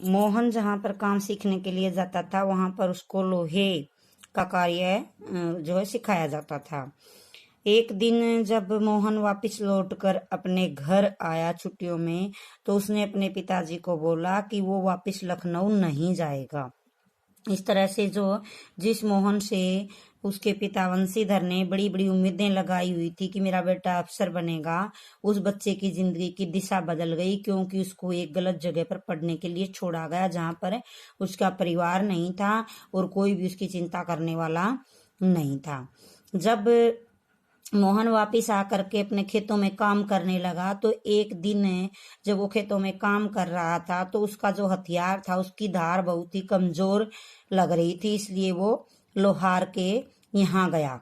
मोहन जहाँ पर काम सीखने के लिए जाता था वहां पर उसको लोहे का कार्य जो है सिखाया जाता था। एक दिन जब मोहन वापस लौटकर अपने घर आया छुट्टियों में, तो उसने अपने पिताजी को बोला कि वो वापस लखनऊ नहीं जाएगा। इस तरह से जिस मोहन से उसके पिता वंशीधर ने बड़ी बड़ी उम्मीदें लगाई हुई थी कि मेरा बेटा अफसर बनेगा, उस बच्चे की जिंदगी की दिशा बदल गई, क्योंकि उसको एक गलत जगह पर पढ़ने के लिए छोड़ा गया जहां पर उसका परिवार नहीं था और कोई भी उसकी चिंता करने वाला नहीं था। जब मोहन वापिस आकर के अपने खेतों में काम करने लगा, तो एक दिन जब वो खेतों में काम कर रहा था तो उसका जो हथियार था उसकी धार बहुत ही कमजोर लग रही थी, इसलिए वो लोहार के यहाँ गया।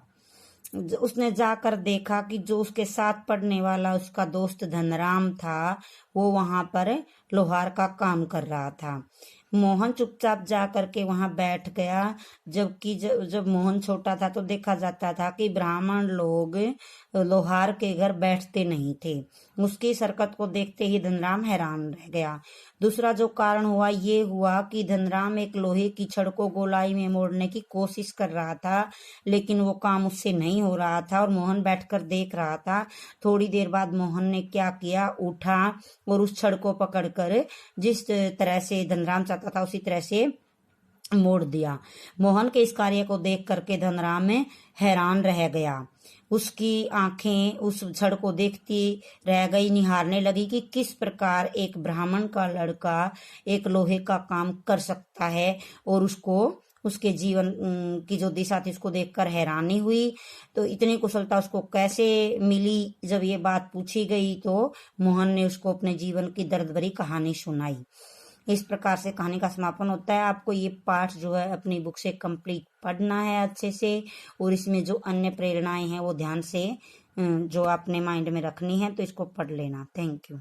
उसने जाकर देखा कि जो उसके साथ पढ़ने वाला उसका दोस्त धनराम था वो वहां पर लोहार का काम कर रहा था। मोहन चुपचाप जा करके वहां बैठ गया, जबकि जब मोहन छोटा था तो देखा जाता था कि ब्राह्मण लोग लोहार के घर बैठते नहीं थे। उसकी इस हरकत को देखते ही धनराम हैरान रह गया। दूसरा जो कारण हुआ ये हुआ कि धनराम एक लोहे की छड़ को गोलाई में मोड़ने की कोशिश कर रहा था, लेकिन वो काम उससे नहीं हो रहा था और मोहन बैठकर देख रहा था। थोड़ी देर बाद मोहन ने क्या किया, उठा और उस छड़ को पकड़कर जिस तरह से धनराम चाहता था उसी तरह से मोड़ दिया। मोहन के इस कार्य को देख करके धनराम हैरान रह गया। उसकी आंखें उस छड़ को देखती रह गई, निहारने लगी कि किस प्रकार एक ब्राह्मण का लड़का एक लोहे का काम कर सकता है, और उसको उसके जीवन की जो दिशा थी उसको देखकर हैरानी हुई। तो इतनी कुशलता उसको कैसे मिली? जब ये बात पूछी गई तो मोहन ने उसको अपने जीवन की दर्द भरी कहानी सुनाई। इस प्रकार से कहानी का समापन होता है। आपको ये पाठ जो है अपनी बुक से कंप्लीट पढ़ना है अच्छे से, और इसमें जो अन्य प्रेरणाएं हैं वो ध्यान से जो आपने माइंड में रखनी है, तो इसको पढ़ लेना। Thank you.